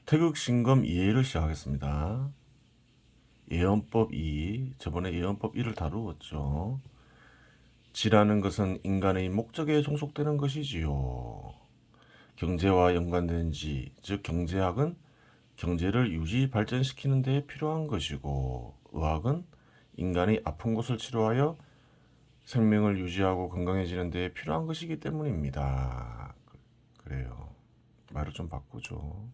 태극신검 2회를 시작하겠습니다. 예언법 2, 저번에 예언법 1을 다루었죠. 지라는 것은 인간의 목적에 종속되는 것이지요. 경제와 연관된 지, 즉 경제학은 경제를 유지 발전시키는 데 필요한 것이고, 의학은 인간의 아픈 곳을 치료하여 생명을 유지하고 건강해지는 데 필요한 것이기 때문입니다. 그래요. 말을 좀 바꾸죠.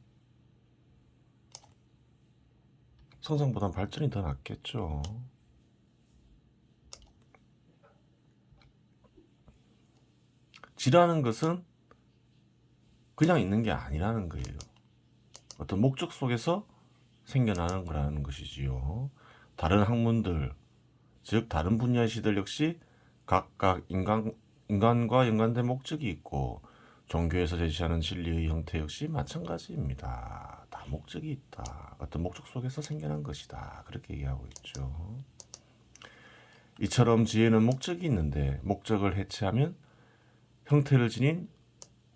성장보단 발전이 더 낫겠죠. 지라는 것은 그냥 있는 게 아니라는 거예요. 어떤 목적 속에서 생겨나는 거라는 것이지요. 다른 학문들, 즉 다른 분야의 시들 역시 각각 인간과 연관된 목적이 있고, 종교에서 제시하는 진리의 형태 역시 마찬가지입니다. 다 목적이 있다. 어떤 목적 속에서 생겨난 것이다. 그렇게 얘기하고 있죠. 이처럼 지혜는 목적이 있는데, 목적을 해체하면 형태를 지닌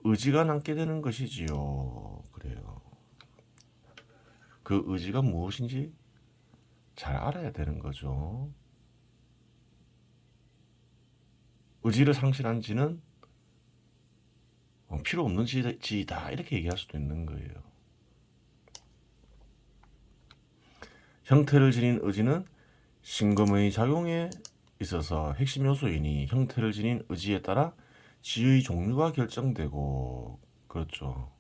의지가 남게 되는 것이지요. 그래요. 그 의지가 무엇인지 잘 알아야 되는 거죠. 의지를 상실한 지는 필요 없는 지이다, 이렇게 얘기할 수도 있는 거예요. 형태를 지닌 의지는 신금의 작용에 있어서 핵심 요소이니, 형태를 지닌 의지에 따라 지의 종류가 결정되고, 그렇죠.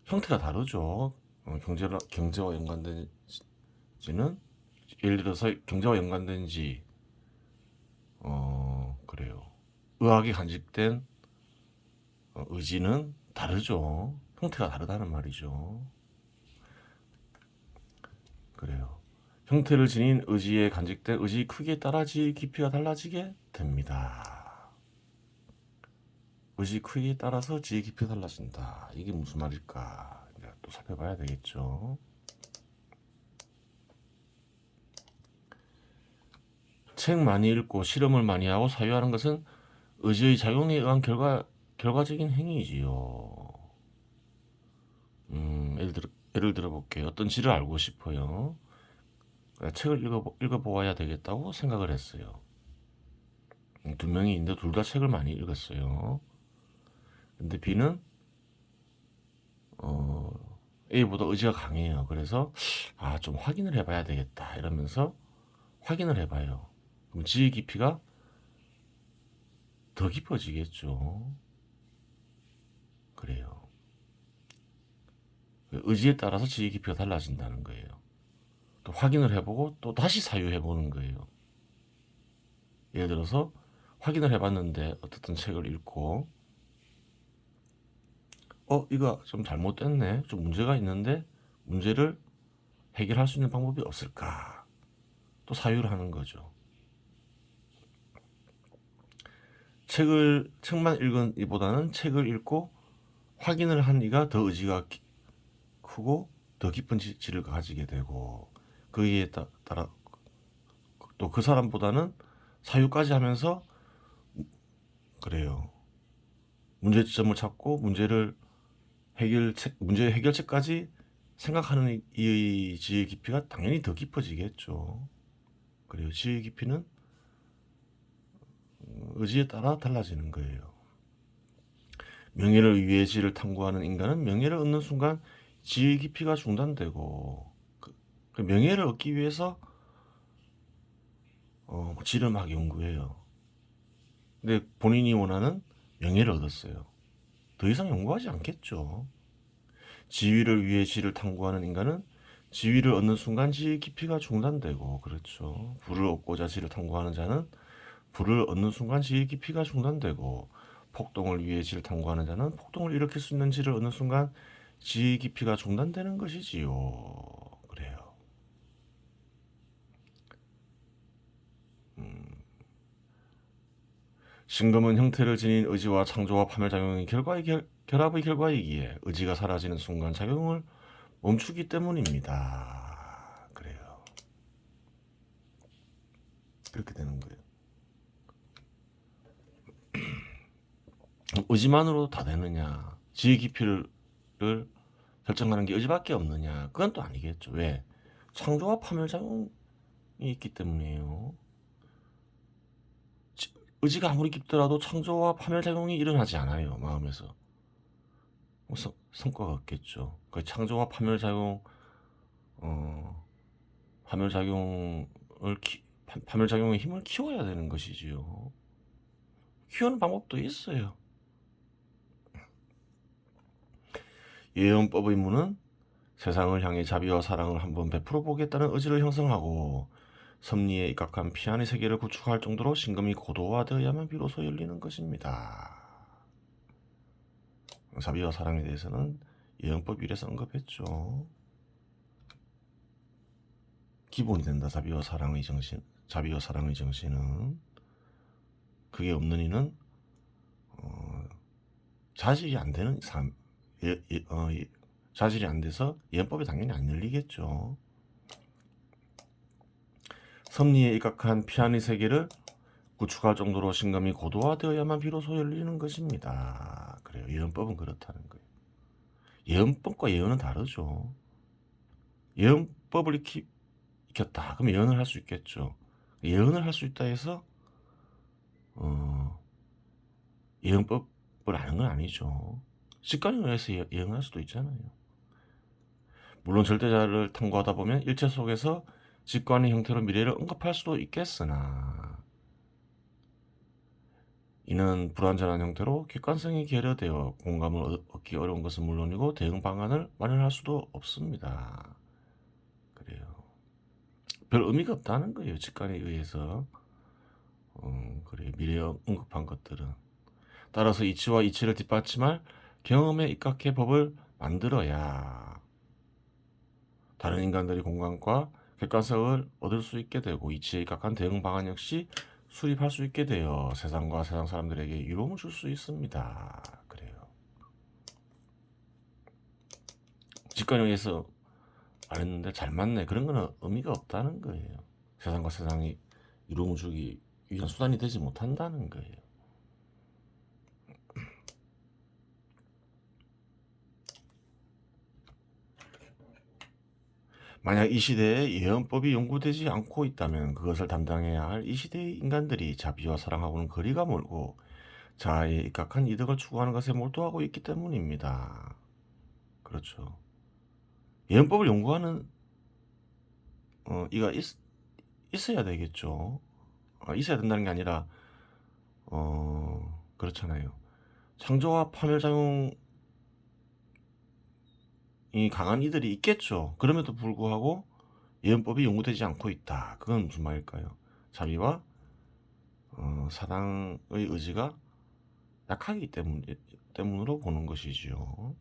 형태가 다르죠. 경제와 연관된 지는, 예를 들어서 경제와 연관된 지, 그래요. 의학이 간직된 의지는 다르죠. 형태가 다르다는 말이죠. 그래요. 형태를 지닌 의지에 간직된 의지 크기에 따라 지 깊이가 달라지게 됩니다. 의지 크기에 따라서 지 깊이가 달라진다. 이게 무슨 말일까? 또 살펴봐야 되겠죠. 책 많이 읽고 실험을 많이 하고 사유하는 것은 의지의 작용에 의한 결과적인 행위지요. 예를 들어 볼게요. 어떤 지를 알고 싶어요. 책을 읽어보아야 되겠다고 생각을 했어요. 두 명이 있는데 둘 다 책을 많이 읽었어요. 근데 B는 A보다 의지가 강해요. 그래서 좀 확인을 해봐야 되겠다 이러면서 확인을 해봐요. 그럼 지의 깊이가 더 깊어지겠죠. 그래요. 의지에 따라서 지의 깊이가 달라진다는 거예요. 또 확인을 해보고 또 다시 사유해보는 거예요. 예를 들어서 확인을 해봤는데 어떻든 책을 읽고 이거 좀 잘못됐네, 좀 문제가 있는데 문제를 해결할 수 있는 방법이 없을까, 또 사유를 하는 거죠. 책만 읽은 이보다는 책을 읽고 확인을 한 이가 더 의지가 크고 더 깊은 지를 가지게 되고, 그에 따라 또 그 사람보다는 사유까지 하면서, 그래요, 문제점을 찾고 문제의 해결책까지 생각하는 이 지의 깊이가 당연히 더 깊어지겠죠. 그래요. 지의 깊이는 의지에 따라 달라지는 거예요. 명예를 위해 지를 탐구하는 인간은 명예를 얻는 순간 지의 깊이가 중단되고, 그 명예를 얻기 위해서 지를 막 연구해요. 근데 본인이 원하는 명예를 얻었어요. 더 이상 연구하지 않겠죠. 지위를 위해 지를 탐구하는 인간은 지위를 얻는 순간 지의 깊이가 중단되고, 그렇죠. 부를 얻고자 지를 탐구하는 자는 부를 얻는 순간 지의 깊이가 중단되고, 폭동을 위해 지를 탐구하는 자는 폭동을 일으킬 수 있는 지를 얻는 순간 지의 깊이가 중단되는 것이지요. 그래요. 신금은 형태를 지닌 의지와 창조와 파멸작용의 결합의 결과이기에 의지가 사라지는 순간 작용을 멈추기 때문입니다. 그래요. 그렇게 되는 거예요. 의지만으로 다 되느냐? 지의 깊이를 결정하는 게 의지밖에 없느냐? 그건 또 아니겠죠. 왜? 창조와 파멸작용이 있기 때문이에요. 의지가 아무리 깊더라도 창조와 파멸작용이 일어나지 않아요. 마음에서. 성과가 없겠죠. 그 창조와 파멸작용, 파멸작용의 힘을 키워야 되는 것이지요. 키우는 방법도 있어요. 예언법의 문은 세상을 향해 자비와 사랑을 한번 베풀어 보겠다는 의지를 형성하고 섭리에 입각한 피안의 세계를 구축할 정도로 신금이 고도화되어야만 비로소 열리는 것입니다. 자비와 사랑에 대해서는 예언법 1에서 언급했죠. 기본이 된다. 자비와 사랑의 정신은 그게 없는 이는 자질이 안 되는 삶, 자질이 안 돼서 예언법이 당연히 안 열리겠죠. 섭리에 입각한 피안의 세계를 구축할 정도로 신감이 고도화되어야만 비로소 열리는 것입니다. 그래요. 예언법은 그렇다는 거예요. 예언법과 예언은 다르죠. 예언법을 익혔다. 그럼 예언을 할 수 있겠죠. 예언을 할 수 있다 해서 예언법을 아는 건 아니죠. 직관에 의해서 예언할 수도 있잖아요. 물론 절대자를 탐구하다 보면 일체 속에서 직관의 형태로 미래를 언급할 수도 있겠으나 이는 불완전한 형태로 객관성이 결여되어 공감을 얻기 어려운 것은 물론이고 대응 방안을 마련할 수도 없습니다. 그래요. 별 의미가 없다는 거예요. 직관에 의해서 그래 미래에 언급한 것들은. 따라서 이치와 이치를 뒷받침할 경험에 입각해 법을 만들어야 다른 인간들이 공감과 객관성을 얻을 수 있게 되고 이치에 입각한 대응 방안 역시 수립할 수 있게 되어 세상과 세상 사람들에게 이로움을 줄 수 있습니다. 그래요. 직관에 의해서 안 했는데 잘 맞네. 그런 거는 의미가 없다는 거예요. 세상과 세상이 이로움을 주기 위한 수단이 되지 못한다는 거예요. 만약 이 시대에 예언법이 연구되지 않고 있다면 그것을 담당해야 할 이 시대의 인간들이 자비와 사랑하고는 거리가 멀고 자아에 입각한 이득을 추구하는 것에 몰두하고 있기 때문입니다. 그렇죠. 예언법을 연구하는 이가 있어야 되겠죠. 있어야 된다는 게 아니라 그렇잖아요. 창조와 파멸작용이 강한 이들이 있겠죠. 그럼에도 불구하고 예언법이 연구되지 않고 있다. 그건 무슨 말일까요? 자비와 사랑의 의지가 약하기 때문으로 보는 것이지요.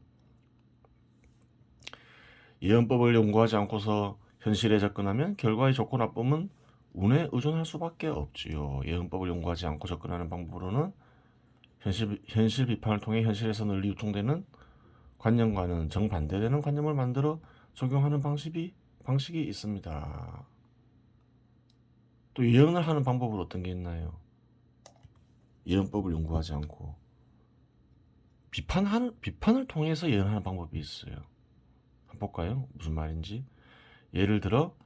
예언법을 연구하지 않고서 현실에 접근하면 결과의 좋고 나쁨은 운에 의존할 수밖에 없지요. 예언법을 연구하지 않고 접근하는 방법으로는 현실 비판을 통해 현실에서 널리 유통되는 관념과는 정반대되는 관념을 만들어 적용하는 방식이 있습니다. 또 예언을 하는 방법은 어떤 게 있나요? 예언법을 연구하지 않고 비판을 통해서 예언하는 방법이 있어요. 한번 볼까요? 무슨 말인지. 예를 들어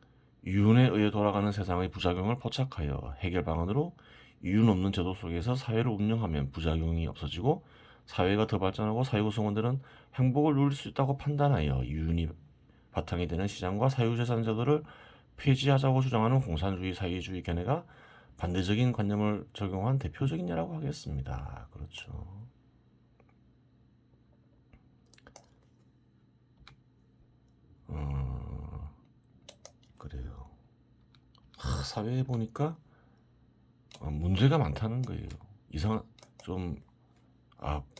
이윤에 의해 돌아가는 세상의 부작용을 포착하여 해결 방안으로 이윤 없는 제도 속에서 사회를 운영하면 부작용이 없어지고 사회가 더 발전하고 사회 구성원들은 행복을 누릴 수 있다고 판단하여 이윤이 바탕이 되는 시장과 사유재산 제도를 폐지하자고 주장하는 공산주의 사회주의 견해가 반대적인 관념을 적용한 대표적인 예라고 하겠습니다. 그렇죠. 그래요. 사회에 보니까 문제가 많다는 거예요. 좀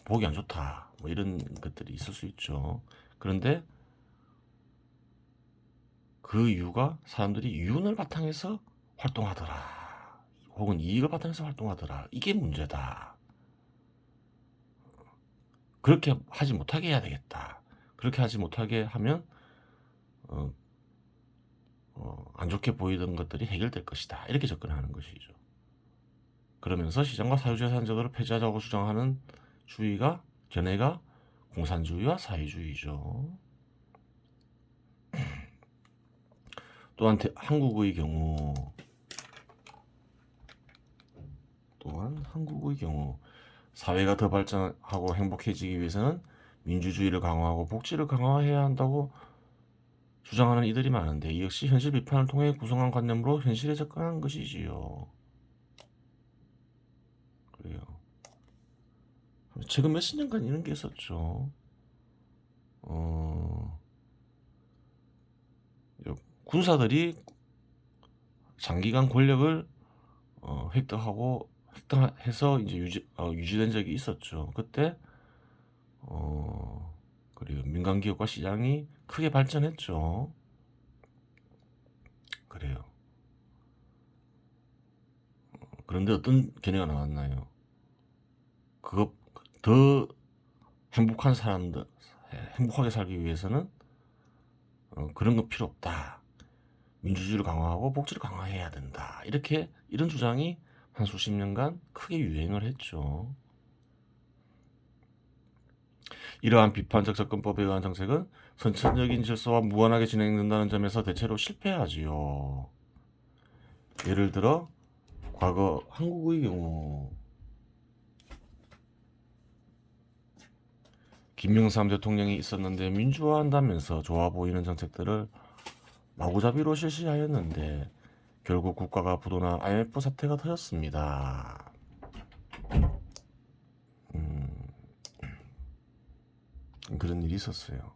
보기 안 좋다. 뭐 이런 것들이 있을 수 있죠. 그런데 그 이유가 사람들이 이윤을 바탕해서 활동하더라. 혹은 이익을 바탕해서 활동하더라. 이게 문제다. 그렇게 하지 못하게 해야 되겠다. 그렇게 하지 못하게 하면 안 좋게 보이던 것들이 해결될 것이다. 이렇게 접근하는 것이죠. 그러면서 시장과 사유재산 제도를 폐지하자고 주장하는 견해가 공산주의와 사회주의죠. 또한 한국의 경우 사회가 더 발전하고 행복해지기 위해서는 민주주의를 강화하고 복지를 강화해야 한다고 주장하는 이들이 많은데, 이 역시 현실 비판을 통해 구성한 관념으로 현실에 접근한 것이지요. 그래요. 최근 몇십 년간 이런 게 있었죠. 군사들이 장기간 권력을 획득해서 이제 유지된 적이 있었죠. 그때 그리고 민간 기업과 시장이 크게 발전했죠. 그래요. 그런데 어떤 견해가 나왔나요? 그거 더 행복한 사람들, 행복하게 살기 위해서는 그런 거 필요 없다. 민주주의를 강화하고 복지를 강화해야 된다. 이런 주장이 한 수십 년간 크게 유행을 했죠. 이러한 비판적 접근법에 의한 정책은 선천적인 질서와 무관하게 진행된다는 점에서 대체로 실패하지요. 예를 들어 과거 한국의 경우 김영삼 대통령이 있었는데 민주화한다면서 좋아 보이는 정책들을 마구잡이로 실시하였는데 결국 국가가 부도나 IMF 사태가 터졌습니다. 그런 일이 있었어요.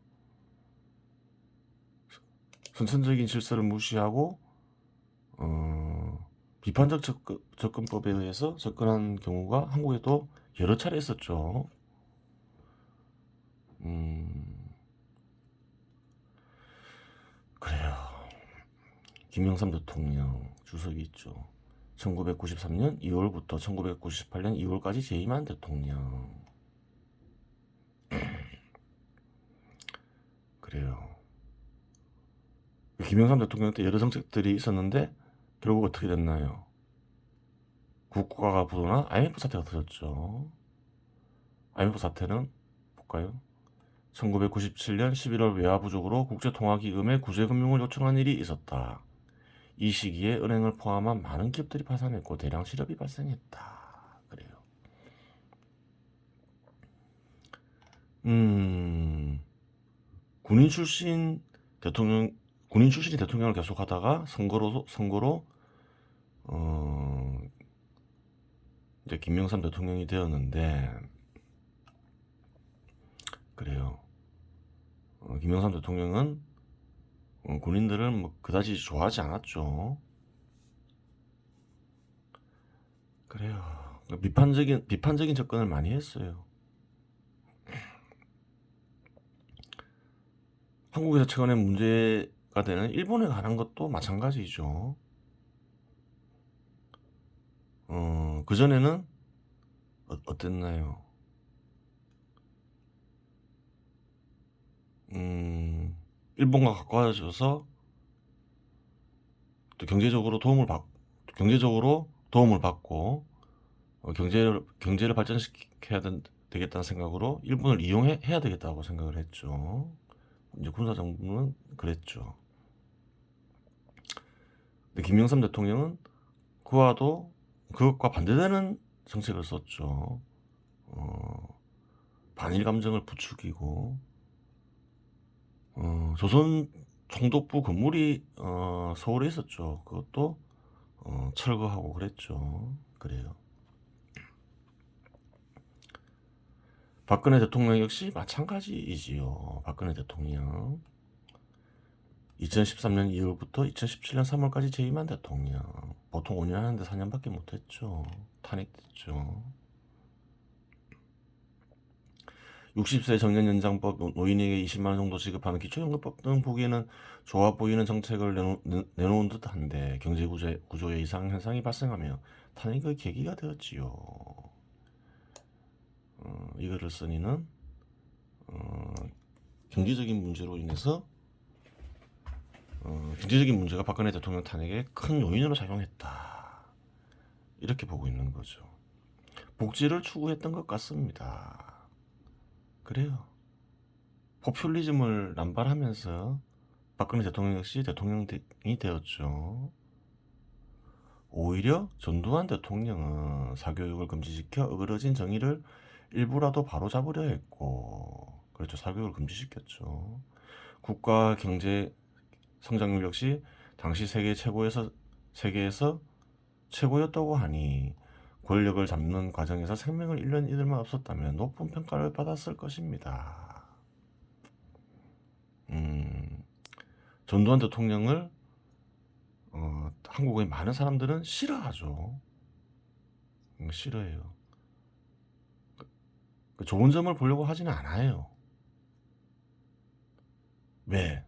선천적인 질서를 무시하고 비판적 접근법에 의해서 접근한 경우가 한국에도 여러 차례 있었죠. 그래요. 김영삼 대통령 주석이 있죠. 1993년 2월부터 1998년 2월까지 재임한 대통령. 그래요. 김영삼 대통령 때 여러 정책들이 있었는데 결국 어떻게 됐나요? 국가가 부도나 IMF 사태가 터졌죠. IMF 사태는 볼까요? 1997년 11월 외화 부족으로 국제통화기금에 구제금융을 요청한 일이 있었다. 이 시기에 은행을 포함한 많은 기업들이 파산했고 대량 실업이 발생했다. 그래요. 군인 출신이 대통령을 계속하다가 선거로 이제 김영삼 대통령이 되었는데, 그래요. 김영삼 대통령은 군인들을 뭐 그다지 좋아하지 않았죠. 그래요. 비판적인 접근을 많이 했어요. 한국에서 최근에 문제가 되는 일본에 관한 것도 마찬가지죠. 그전에는 어땠나요? 일본과 가까워져서 또 경제적으로 도움을 받고 경제를 발전시켜야 되겠다는 생각으로 일본을 이용해야 되겠다고 생각을 했죠. 이제 군사정부는 그랬죠. 근데 김영삼 대통령은 그것과 반대되는 정책을 썼죠. 반일 감정을 부추기고 조선 총독부 건물이 서울에 있었죠. 그것도 철거하고 그랬죠. 그래요. 박근혜 대통령 역시 마찬가지이지요. 박근혜 대통령 2013년 2월부터 2017년 3월까지 재임한 대통령. 보통 5년 하는데 4년밖에 못했죠. 탄핵됐죠. 60세 정년 연장법, 노인에게 20만원 정도 지급하는 기초연금법 등 보기에는 좋아 보이는 정책을 내놓은 듯한데 경제 구조에 이상 현상이 발생하며 탄핵의 계기가 되었지요. 이거를 써니는 경제적인 문제로 인해서 경제적인 문제가 박근혜 대통령 탄핵에 큰 요인으로 작용했다. 이렇게 보고 있는 거죠. 복지를 추구했던 것 같습니다. 그래요. 포퓰리즘을 남발하면서 박근혜 대통령 역시 대통령이 되었죠. 오히려 전두환 대통령은 사교육을 금지시켜 어그러진 정의를 일부라도 바로잡으려 했고, 그렇죠. 사교육을 금지시켰죠. 국가 경제 성장률 역시 당시 세계에서 최고였다고 하니 권력을 잡는 과정에서 생명을 잃는 이들만 없었다면 높은 평가를 받았을 것입니다. 전두환 대통령을 한국의 많은 사람들은 싫어하죠. 싫어해요. 좋은 점을 보려고 하지는 않아요. 왜?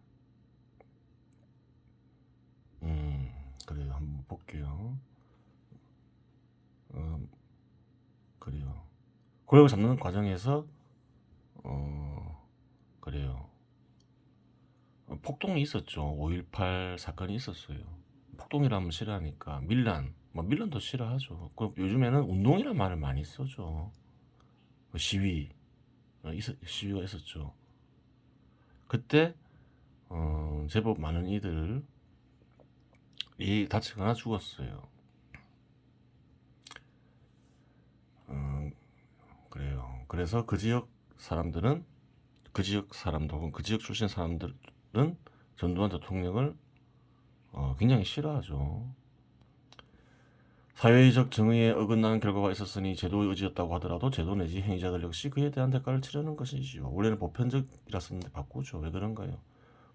그래요. 한번 볼게요. 그래요. 권력을 잡는 과정에서 그래요. 폭동이 있었죠. 5.18 사건이 있었어요. 폭동이라면 싫어하니까 밀란도 싫어하죠. 요즘에는 운동이란 말을 많이 쓰죠. 시위가 있었죠. 그때 제법 많은 이들이 다치거나 죽었어요. 그래요. 그래서 그 지역 사람들 혹은 그 지역 출신 사람들은 전두환 대통령을 굉장히 싫어하죠. 사회적 정의에 어긋나는 결과가 있었으니 제도의 의지였다고 하더라도 제도 내지 행위자들 역시 그에 대한 대가를 치르는 것이지요. 원래는 보편적이라 썼는데 바꾸죠. 왜 그런가요?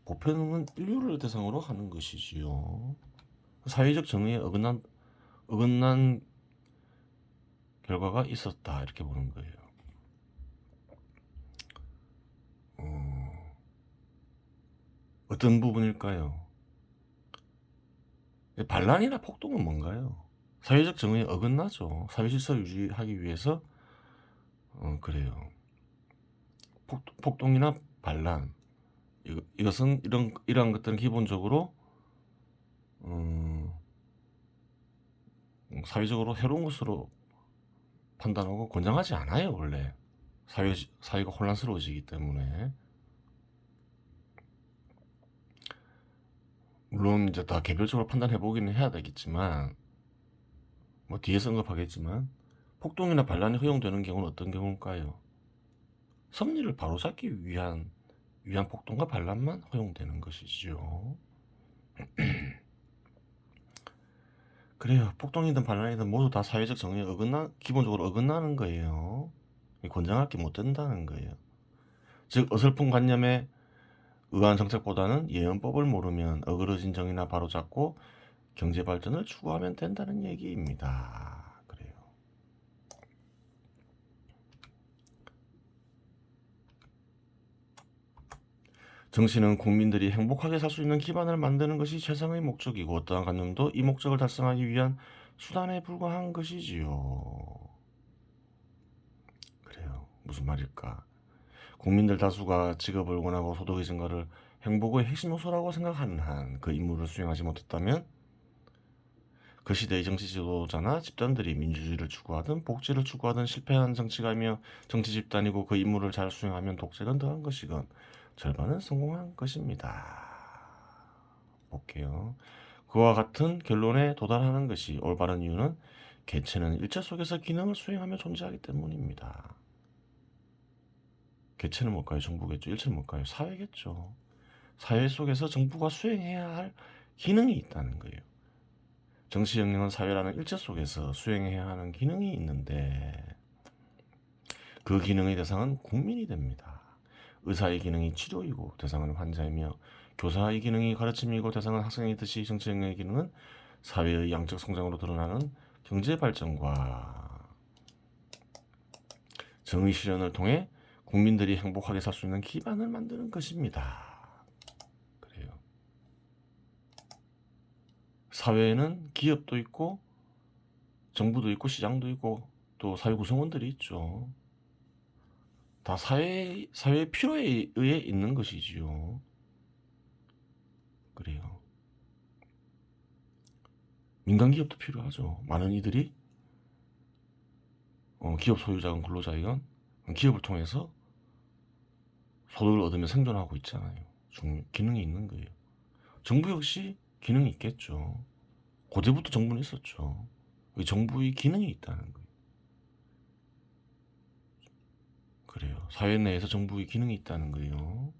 보편은 인류를 대상으로 하는 것이지요. 사회적 정의에 어긋난 결과가 있었다, 이렇게 보는 거예요. 어떤 부분일까요? 반란이나 폭동은 뭔가요? 사회적 정의에 어긋나죠. 사회 질서 유지하기 위해서 그래요. 폭동이나 반란, 이것은 이러한 것들은 기본적으로 사회적으로 해로운 것으로 판단하고 권장하지 않아요. 원래 사회가 혼란스러워지기 때문에. 물론 이제 다 개별적으로 판단해 보기는 해야 되겠지만, 뭐 뒤에서 언급하겠지만, 폭동이나 반란이 허용되는 경우는 어떤 경우일까요? 섭리를 바로잡기 위한 폭동과 반란만 허용되는 것이죠. 그래요. 폭동이든 반란이든 모두 다 사회적 정의에 기본적으로 어긋나는 거예요. 권장할 게 못 된다는 거예요. 즉 어설픈 관념에 의한 정책보다는 예언법을 모르면 어그러진 정의나 바로잡고 경제 발전을 추구하면 된다는 얘기입니다. 그래요. 정치는 국민들이 행복하게 살 수 있는 기반을 만드는 것이 최상의 목적이고 어떠한 관념도 이 목적을 달성하기 위한 수단에 불과한 것이지요. 그래요. 무슨 말일까? 국민들 다수가 직업을 원하고 소득의 증가를 행복의 핵심 요소라고 생각하는 한 그 임무를 수행하지 못했다면 그 시대의 정치 지도자나 집단들이 민주주의를 추구하든 복지를 추구하든 실패한 정치가이며 정치 집단이고 그 임무를 잘 수행하면 독재건 더한 것이건 절반은 성공한 것입니다. 볼게요. 그와 같은 결론에 도달하는 것이 올바른 이유는 개체는 일체 속에서 기능을 수행하며 존재하기 때문입니다. 개체는 뭘까요? 정부겠죠. 일체는 뭘까요? 사회겠죠. 사회 속에서 정부가 수행해야 할 기능이 있다는 거예요. 정치 영역은 사회라는 일체 속에서 수행해야 하는 기능이 있는데 그 기능의 대상은 국민이 됩니다. 의사의 기능이 치료이고 대상은 환자이며 교사의 기능이 가르침이고 대상은 학생이듯이 정치 영역의 기능은 사회의 양적 성장으로 드러나는 경제 발전과 정의 실현을 통해 국민들이 행복하게 살 수 있는 기반을 만드는 것입니다. 그래요. 사회에는 기업도 있고 정부도 있고 시장도 있고 또 사회 구성원들이 있죠. 다 사회 필요에 의해 있는 것이지요. 그래요. 민간 기업도 필요하죠. 많은 이들이 기업 소유자건 근로자이건 기업을 통해서 소득을 얻으며 생존하고 있잖아요. 기능이 있는 거예요. 정부 역시 기능이 있겠죠. 고대부터 정부는 있었죠. 정부의 기능이 있다는 거예요. 그래요. 사회 내에서 정부의 기능이 있다는 거예요.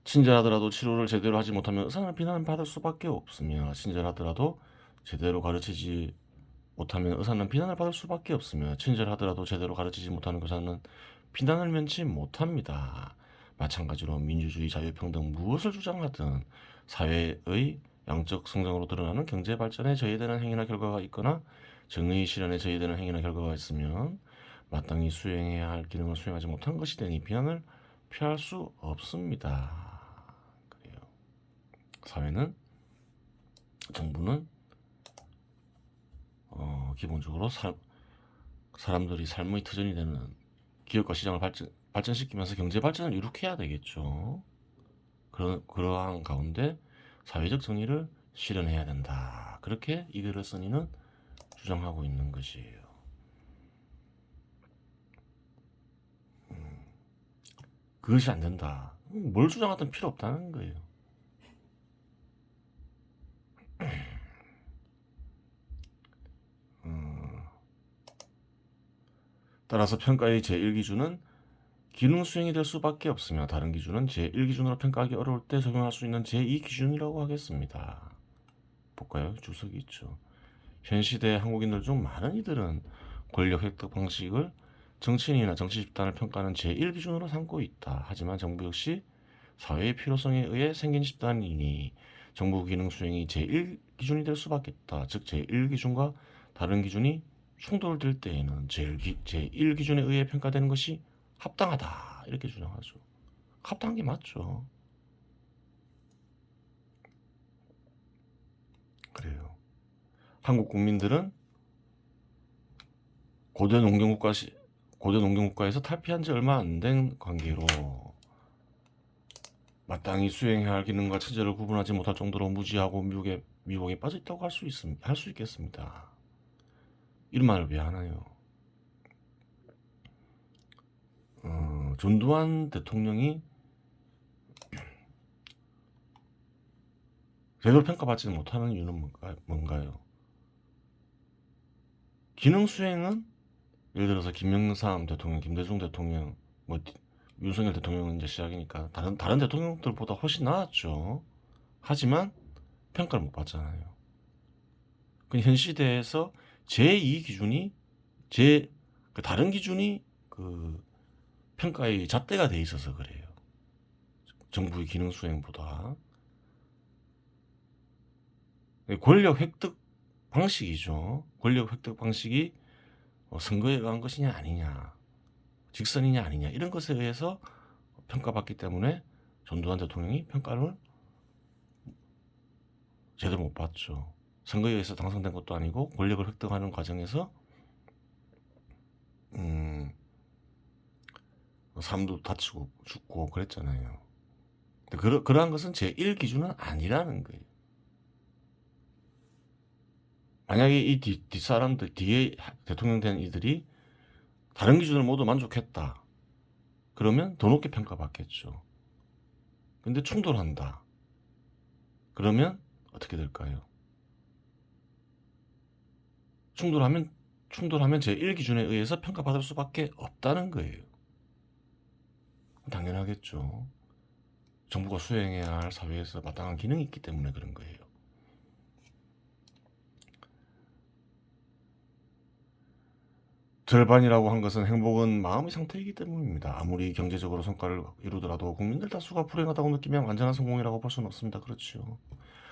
친절하더라도 치료를 제대로 하지 못하면 의사는 비난을 받을 수밖에 없으며, 친절하더라도 제대로 가르치지 못하면 의사는 비난을 받을 수밖에 없으며, 친절하더라도 제대로 가르치지 못하는 의사는 비난을 면치 못합니다. 마찬가지로 민주주의, 자유평등 무엇을 주장하든 사회의 양적 성장으로 드러나는 경제 발전에 저해되는 행위나 결과가 있거나 정의 실현에 저해되는 행위나 결과가 있으면 마땅히 수행해야 할 기능을 수행하지 못한 것이 되니 비난을 피할 수 없습니다. 그래요. 사회는, 정부는 기본적으로 사람들이 삶의 터전이 되는 기업과 시장을 발전시키면서 경제 발전을 이룩해야 되겠죠. 그러한 가운데 사회적 정의를 실현해야 된다. 그렇게 이 글을 쓴 이는 주장하고 있는 것이에요. 그것이 안 된다. 뭘 주장하든 필요 없다는 거예요. 따라서 평가의 제1기준은 기능 수행이 될 수밖에 없으며, 다른 기준은 제1기준으로 평가하기 어려울 때 적용할 수 있는 제2기준이라고 하겠습니다. 볼까요? 주석이 있죠. 현 시대 한국인들 중 많은 이들은 권력 획득 방식을 정치인이나 정치 집단을 평가하는 제1기준으로 삼고 있다. 하지만 정부 역시 사회의 필요성에 의해 생긴 집단이니 정부 기능 수행이 제1기준이 될 수밖에 없다. 즉 제1기준과 다른 기준이 충돌될 때에는 제1기준에 의해 평가되는 것이 합당하다. 이렇게 주장하죠. 합당한 게 맞죠. 그래요. 한국 국민들은 고대 농경국가에서 탈피한 지 얼마 안 된 관계로 마땅히 수행해야 할 기능과 체제를 구분하지 못할 정도로 무지하고 미혹에 빠져 있다고 할 수 있겠습니다. 이런 말을 왜 하나요? 전두환 대통령이 제대로 평가받지 못하는 이유는 뭔가요? 기능 수행은 예를 들어서 김영삼 대통령, 김대중 대통령, 윤석열 대통령은 이제 시작이니까 다른 대통령들보다 훨씬 나았죠. 하지만 평가를 못 받잖아요. 현 시대에서 제2 기준이 다른 기준이 평가의 잣대가 돼 있어서 그래요. 정부의 기능 수행보다 권력 획득 방식이죠. 권력 획득 방식이 선거에 의한 것이냐 아니냐, 직선이냐 아니냐, 이런 것에 의해서 평가받기 때문에 전두환 대통령이 평가를 제대로 못 받죠. 선거에 의해서 당선된 것도 아니고 권력을 획득하는 과정에서 사람도 다치고 죽고 그랬잖아요. 근데 그러한 것은 제1기준은 아니라는 거예요. 만약에 이 뒷사람들, 뒤에 대통령 된 이들이 다른 기준을 모두 만족했다. 그러면 더 높게 평가받겠죠. 근데 충돌한다. 그러면 어떻게 될까요? 충돌하면 제1기준에 의해서 평가받을 수밖에 없다는 거예요. 당연하겠죠. 정부가 수행해야 할 사회에서 마땅한 기능이 있기 때문에 그런 거예요. 절반이라고 한 것은 행복은 마음의 상태이기 때문입니다. 아무리 경제적으로 성과를 이루더라도 국민들 다수가 불행하다고 느끼면 완전한 성공이라고 볼 수는 없습니다. 그렇죠.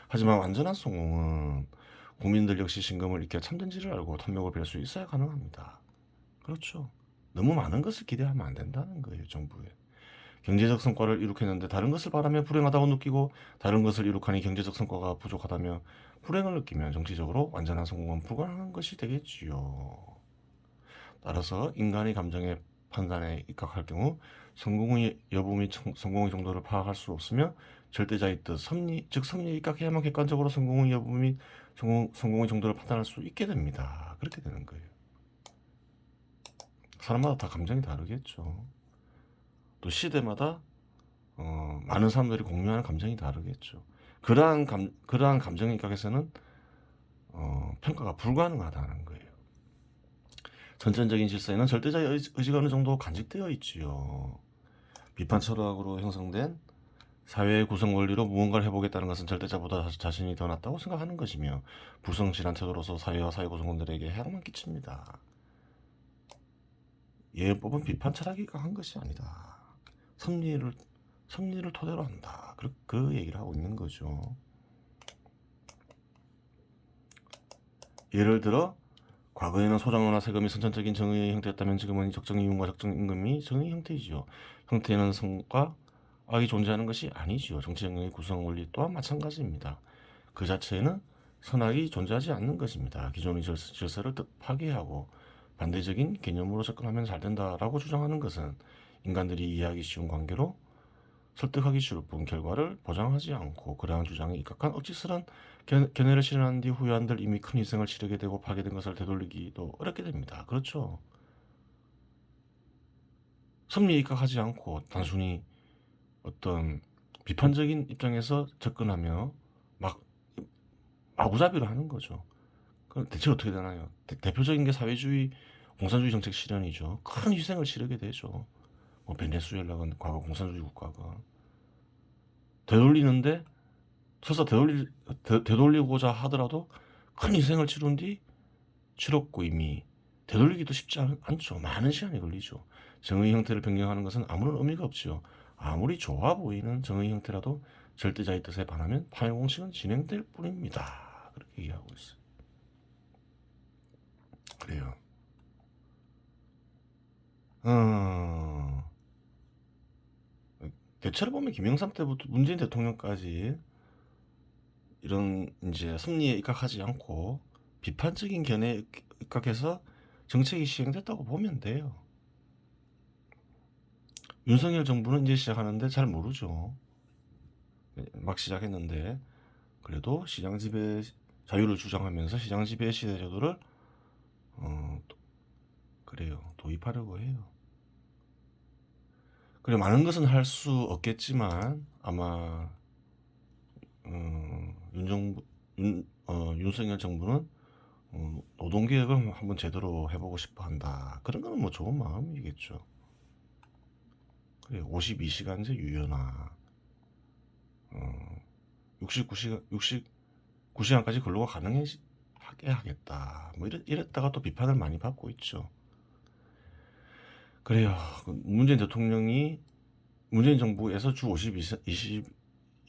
하지만 완전한 성공은 국민들 역시 신금을 익혀 참된지를 알고 탐욕을 뵐 수 있어야 가능합니다. 그렇죠. 너무 많은 것을 기대하면 안 된다는 거예요. 정부에. 경제적 성과를 이룩했는데 다른 것을 바라며 불행하다고 느끼고, 다른 것을 이룩하니 경제적 성과가 부족하다며 불행을 느끼면 정치적으로 완전한 성공은 불가능한 것이 되겠지요. 따라서 인간의 감정의 판단에 입각할 경우 성공의 여부 및 성공의 정도를 파악할 수 없으며, 절대자의 뜻, 섭리에 입각해야만 객관적으로 성공의 여부 및 성공의 정도를 판단할 수 있게 됩니다. 그렇게 되는 거예요. 사람마다 다 감정이 다르겠죠. 또 시대마다 많은 사람들이 공유하는 감정이 다르겠죠. 그러한 감정의 입각에서는 평가가 불가능하다는 거예요. 선천적인 질서에는 절대자의 의지가 어느 정도 간직되어 있지요. 비판 철학으로 형성된 사회의 구성 원리로 무언가를 해보겠다는 것은 절대자보다 자신이 더 낫다고 생각하는 것이며 불성실한 태도로서 사회와 사회 구성원들에게 해악만 끼칩니다. 예법은 비판 철학이 한 것이 아니다. 섭리를 토대로 한다. 그 얘기를 하고 있는 거죠. 예를 들어 과거에는 소장로나 세금이 선천적인 정의의 형태였다면 지금은 적정 이윤과 적정 임금이 정의의 형태이지요. 형태는 성과 악이 존재하는 것이 아니지요. 정치행위의 구성 원리 또한 마찬가지입니다. 그 자체에는 선악이 존재하지 않는 것입니다. 기존의 질서를 파괴하고 반대적인 개념으로 접근하면 잘 된다라고 주장하는 것은 인간들이 이해하기 쉬운 관계로 설득하기 쉬울 뿐 결과를 보장하지 않고 그러한 주장에 입각한 억지스런 견해를 실현한 뒤 후에 한들 이미 큰 희생을 치르게 되고 파괴된 것을 되돌리기도 어렵게 됩니다. 그렇죠. 섭리에 입각하지 않고 단순히 어떤 비판적인 입장에서 접근하며 막 마구잡이를 하는 거죠. 그럼 대체 어떻게 되나요? 대표적인 게 사회주의, 공산주의 정책 실현이죠. 큰 희생을 치르게 되죠. 뭐 베네수엘라가 과거 공산주의 국가가 되돌리는데 설사 되돌리고자 하더라도 큰 희생을 치렀고 이미 되돌리기도 쉽지 않죠. 많은 시간이 걸리죠. 정의 형태를 변경하는 것은 아무런 의미가 없죠. 아무리 좋아 보이는 정의 형태라도 절대자의 뜻에 반하면 파멸 공식은 진행될 뿐입니다. 그렇게 얘기하고 있어요. 그래요. 대체로 보면 김영삼 때부터 문재인 대통령까지 이런 이제 섭리에 입각하지 않고 비판적인 견해에 입각해서 정책이 시행됐다고 보면 돼요. 윤석열 정부는 이제 시작하는데 잘 모르죠. 막 시작했는데 그래도 시장 지배 자유를 주장하면서 시장 지배 시대 제도를 그래요 도입하려고 해요. 그래 많은 것은 할 수 없겠지만 아마 윤석열 정부는 노동개혁을 한번 제대로 해보고 싶어 한다. 그런 거는 뭐 좋은 마음이겠죠. 그래 52시간제 유연화 69시간까지 근로가 가능하게 하겠다. 뭐 이랬다가 또 비판을 많이 받고 있죠. 그래요. 문재인 정부에서 주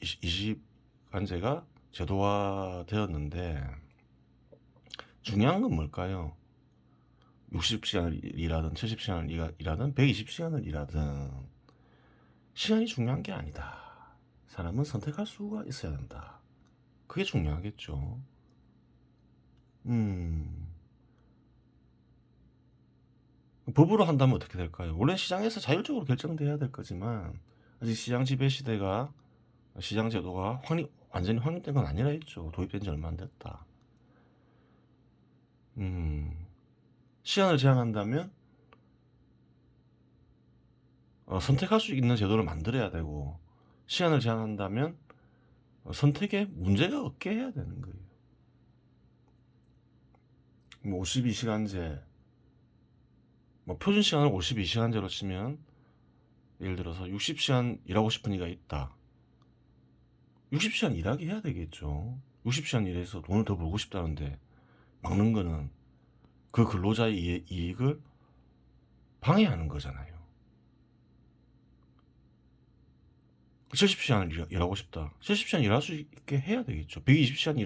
20시간제가 제도화 되었는데 중요한 건 뭘까요? 60시간을 일하든 70시간을 일하든 120시간을 일하든 시간이 중요한 게 아니다. 사람은 선택할 수가 있어야 된다. 그게 중요하겠죠. 법으로 한다면 어떻게 될까요? 원래 시장에서 자율적으로 결정돼야 될 거지만 아직 시장 지배 시대가 시장 제도가 완전히 확립된 건 아니라 했죠. 도입된 지 얼마 안 됐다. 시간을 제한한다면 선택할 수 있는 제도를 만들어야 되고 시간을 제한한다면 선택에 문제가 없게 해야 되는 거예요. 52시간제 표준 시간을 52시간제로 치면 예를 들어서 60시간 일하고 싶은 이가 있다. 60시간 일하게 해야 되겠죠. 60시간 일해서 돈을 더 벌고 싶다는데 막는 거는 그 근로자의 이익을 방해하는 거잖아요. 70시간을 일하고 싶다. 70시간 일할 수 있게 해야 되겠죠. 120시간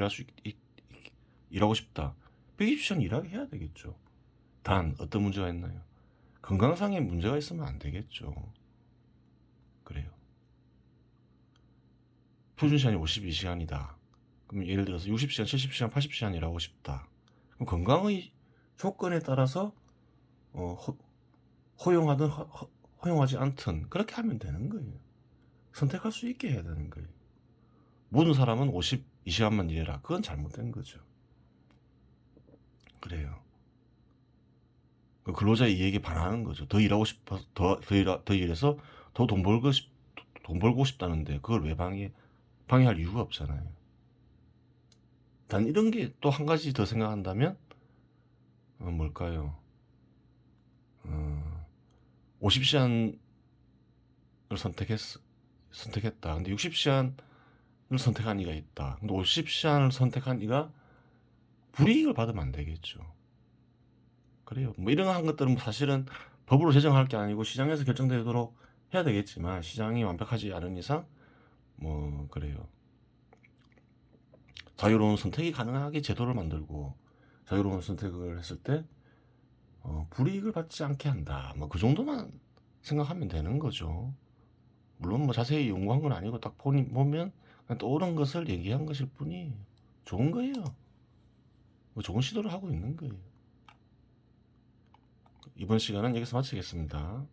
일하고 싶다. 120시간 일하게 해야 되겠죠. 단 어떤 문제가 있나요? 건강상의 문제가 있으면 안 되겠죠. 그래요. 표준 시간이 52시간이다. 그럼 예를 들어서 60시간, 70시간, 80시간 일하고 싶다. 그럼 건강의 조건에 따라서 허용하든 허용하지 않든 그렇게 하면 되는 거예요. 선택할 수 있게 해야 되는 거예요. 모든 사람은 52시간만 일해라. 그건 잘못된 거죠. 그래요. 근로자의 이익에 반하는 거죠. 더 일하고 싶어서 더 일해서 더 돈 벌고 돈 벌고 싶다는데 그걸 왜 방해할 이유가 없잖아요. 단 이런 게 또 한 가지 더 생각한다면 뭘까요? 50시간을 선택했다. 근데 60시간을 선택한 이가 있다. 근데 50시간을 선택한 이가 불이익을 받으면 안 되겠죠. 그래요. 뭐 이런 것들은 사실은 법으로 제정할 게 아니고 시장에서 결정되도록 해야 되겠지만 시장이 완벽하지 않은 이상 뭐 그래요. 자유로운 선택이 가능하게 제도를 만들고 자유로운 선택을 했을 때 불이익을 받지 않게 한다. 뭐 그 정도만 생각하면 되는 거죠. 물론 뭐 자세히 연구한 건 아니고 딱 보면 그냥 떠오른 것을 얘기한 것일 뿐이 좋은 거예요. 뭐 좋은 시도를 하고 있는 거예요. 이번 시간은 여기서 마치겠습니다.